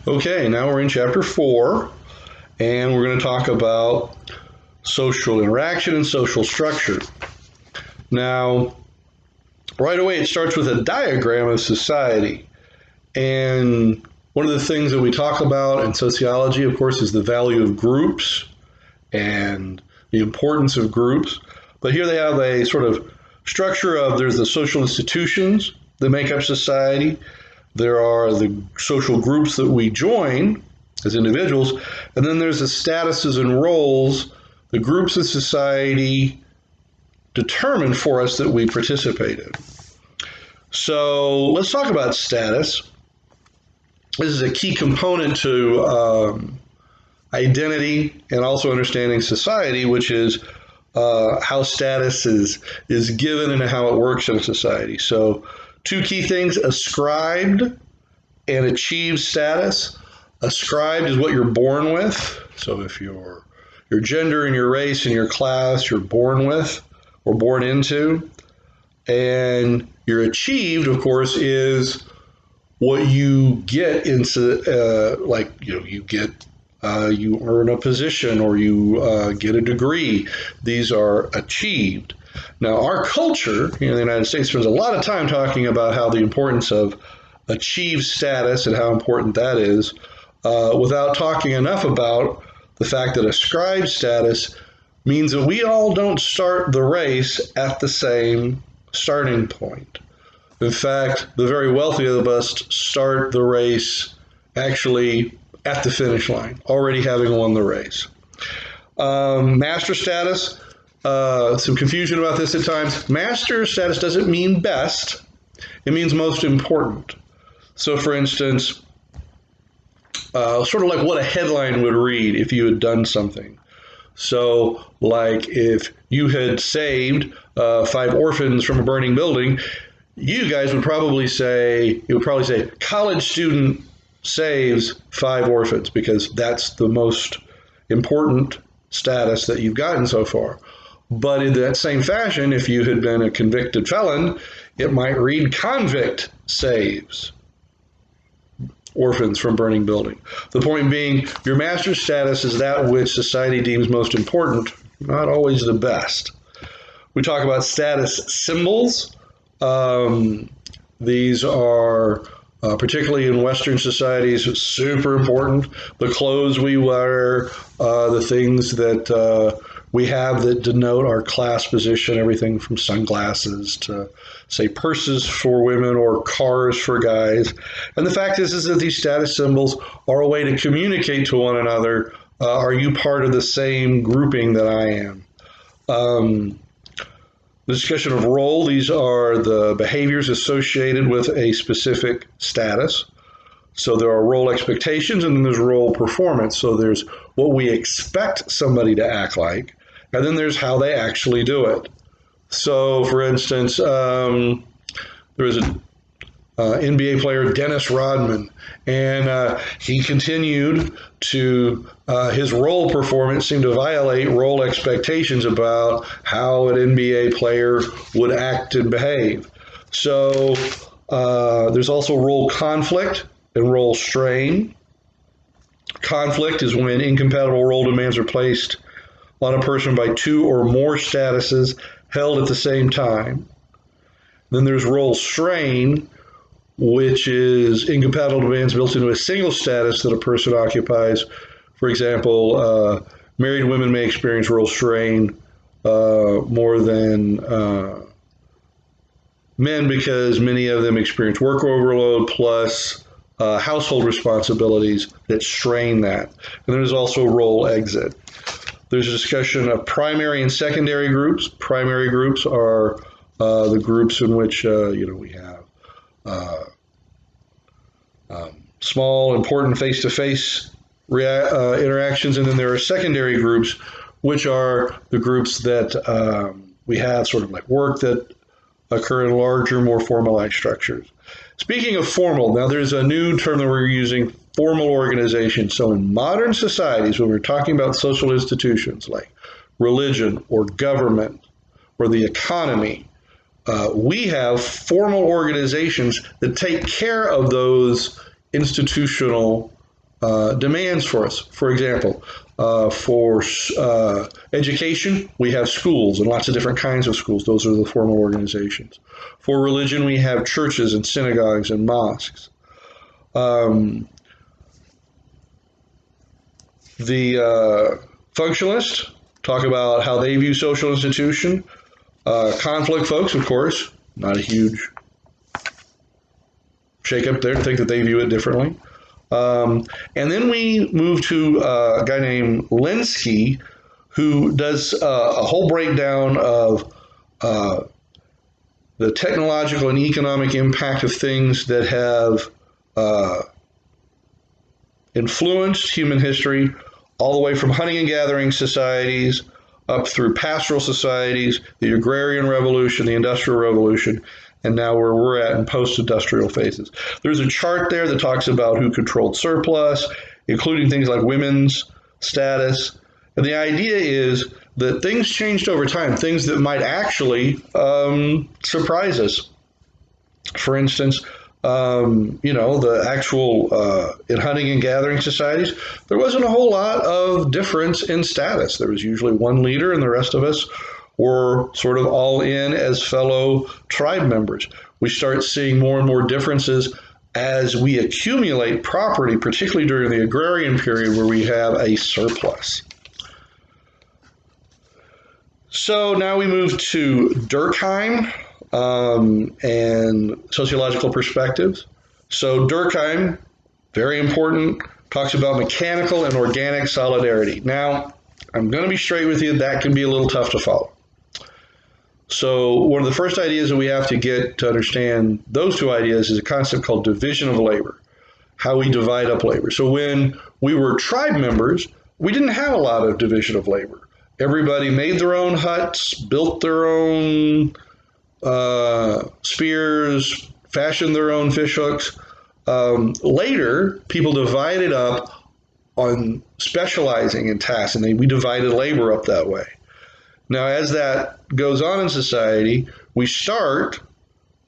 Okay, now we're in chapter 4, and we're going to talk about social interaction and social structure. Now, right away, it starts with a diagram of society. And one of the things that we talk about in sociology, of course, is the value of groups and the importance of groups. But here they have a sort of structure of there's the social institutions that make up society. There are the social groups that we join as individuals. And then there's the statuses and roles the groups of society determine for us that we participate in. So let's talk about status. This is a key component to identity and also understanding society, which is how status is given and how it works in a society. So two key things: ascribed and achieved status. Ascribed is what you're born with. So if your gender and your race and your class you're born with or born into. And your achieved, of course, is what you get into, you earn a position or you get a degree. These are achieved. Now, our culture in the United States spends a lot of time talking about how the importance of achieved status and how important that is, without talking enough about the fact that ascribed status means that we all don't start the race at the same starting point. In fact, the very wealthy of us start the race actually at the finish line, already having won the race. Master status, some confusion about this at times. Master status doesn't mean best, it means most important. So for instance, sort of like what a headline would read if you had done something. So like if you had saved 5 orphans from a burning building, you guys would probably say, college student saves 5 orphans, because that's the most important status that you've gotten so far. But in that same fashion, if you had been a convicted felon, it might read convict saves orphans from burning building. The point being, your master status is that which society deems most important, not always the best. We talk about status symbols. These are, particularly in Western societies, super important. The clothes we wear, the things that we have that denote our class position, everything from sunglasses to, say, purses for women or cars for guys. And the fact is that these status symbols are a way to communicate to one another. Are you part of the same grouping that I am? The discussion of role, these are the behaviors associated with a specific status. So there are role expectations and then there's role performance. So there's what we expect somebody to act like, and then there's how they actually do it. So for instance, there was an NBA player, Dennis Rodman, and he continued to, his role performance seemed to violate role expectations about how an NBA player would act and behave. So there's also role conflict and role strain. Conflict is when incompatible role demands are placed on a person by 2 or more statuses held at the same time. Then there's role strain, which is incompatible demands built into a single status that a person occupies. For example, married women may experience role strain more than men, because many of them experience work overload plus household responsibilities that strain that. And there's also role exit. There's a discussion of primary and secondary groups. Primary groups are the groups in which we have small, important face-to-face interactions, and then there are secondary groups, which are the groups that we have sort of like work that occur in larger, more formalized structures. Speaking of formal, now there's a new term that we're using, formal organization. So in modern societies, when we're talking about social institutions like religion or government or the economy, we have formal organizations that take care of those institutional demands for us. For example, for education, we have schools and lots of different kinds of schools. Those are the formal organizations. For religion, we have churches and synagogues and mosques. The functionalists talk about how they view social institution. Conflict folks, of course, not a huge shake-up there, think that they view it differently. And then we move to a guy named Linsky, who does a whole breakdown of the technological and economic impact of things that have influenced human history, all the way from hunting and gathering societies up through pastoral societies, the agrarian revolution, the industrial revolution, and now where we're at in post-industrial phases. There's a chart there that talks about who controlled surplus, including things like women's status. And the idea is that things changed over time, things that might actually surprise us. For instance, the actual in hunting and gathering societies, there wasn't a whole lot of difference in status. There was usually one leader, and the rest of us were sort of all in as fellow tribe members. We start seeing more and more differences as we accumulate property, particularly during the agrarian period where we have a surplus. So now we move to Durkheim and sociological perspectives. So Durkheim, very important, talks about mechanical and organic solidarity. Now, I'm going to be straight with you, that can be a little tough to follow. So one of the first ideas that we have to get to understand those two ideas is a concept called division of labor, how we divide up labor. So when we were tribe members, we didn't have a lot of division of labor. Everybody made their own huts, built their own spears, fashioned their own fish hooks. Later, people divided up on specializing in tasks, and we divided labor up that way. Now, as that goes on in society, we start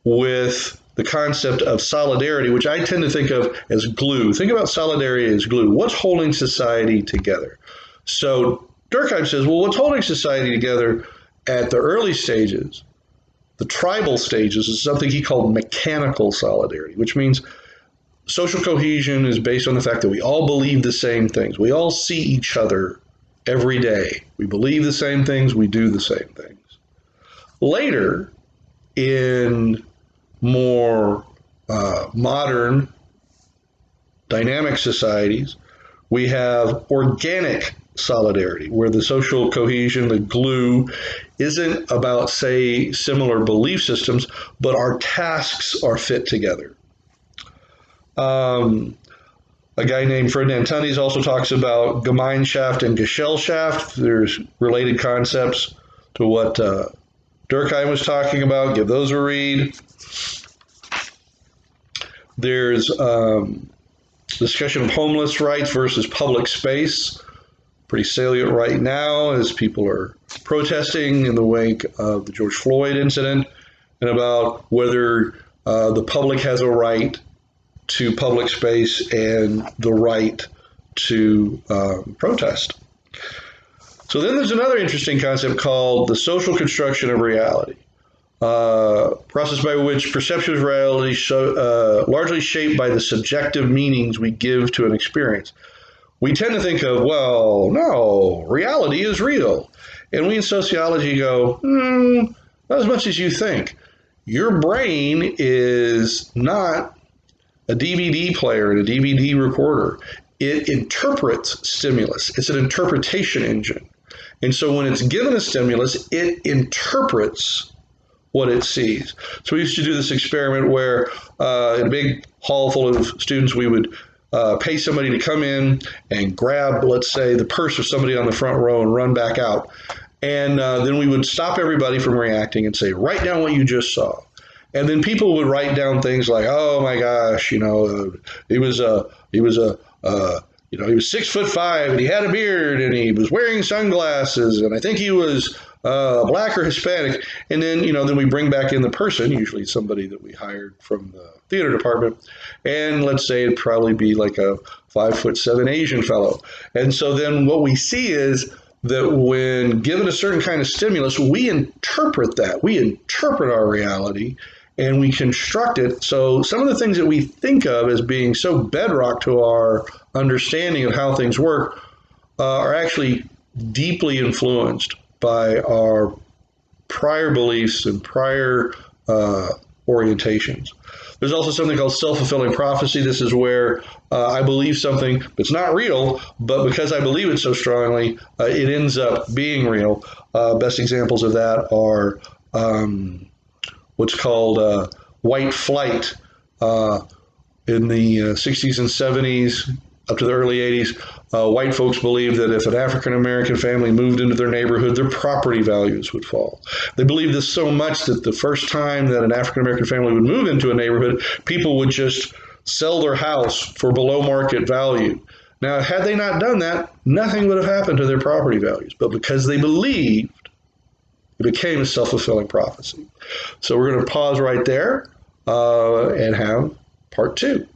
with the concept of solidarity, which I tend to think of as glue. Think about solidarity as glue. What's holding society together? So Durkheim says, well, what's holding society together at the early stages, the tribal stages, is something he called mechanical solidarity, which means social cohesion is based on the fact that we all believe the same things. We all see each other every day. We believe the same things, we do the same things. Later, in more modern dynamic societies, we have organic solidarity, where the social cohesion, the glue, isn't about, say, similar belief systems, but our tasks are fit together. A guy named Ferdinand Tönnies also talks about Gemeinschaft and Gesellschaft. There's related concepts to what Durkheim was talking about. Give those a read. There's discussion of homeless rights versus public space. Pretty salient right now as people are protesting in the wake of the George Floyd incident, and about whether the public has a right to public space and the right to protest. So then there's another interesting concept called the social construction of reality, process by which perception of reality largely shaped by the subjective meanings we give to an experience. We tend to think of, well, no, reality is real. And we in sociology go, not as much as you think. Your brain is not a DVD player and a DVD recorder. It interprets stimulus. It's an interpretation engine. And so when it's given a stimulus, it interprets what it sees. So we used to do this experiment where in a big hall full of students, we would pay somebody to come in and grab, let's say, the purse of somebody on the front row and run back out. And then we would stop everybody from reacting and say, write down what you just saw. And then people would write down things like, oh my gosh, he was 6'5" and he had a beard and he was wearing sunglasses and I think he was black or Hispanic, and then then we bring back in the person, usually somebody that we hired from the theater department, and let's say it'd probably be like a 5'7" Asian fellow. And so then what we see is that when given a certain kind of stimulus, we interpret that. We interpret our reality and we construct it. So some of the things that we think of as being so bedrock to our understanding of how things work are actually deeply influenced by our prior beliefs and prior orientations. There's also something called self-fulfilling prophecy. This is where I believe something that's not real, but because I believe it so strongly, it ends up being real. Best examples of that are what's called white flight in the 60s and 70s up to the early 80s. White folks believed that if an African-American family moved into their neighborhood, their property values would fall. They believed this so much that the first time that an African-American family would move into a neighborhood, people would just sell their house for below market value. Now, had they not done that, nothing would have happened to their property values. But because they believed, it became a self-fulfilling prophecy. So we're going to pause right there and have part 2.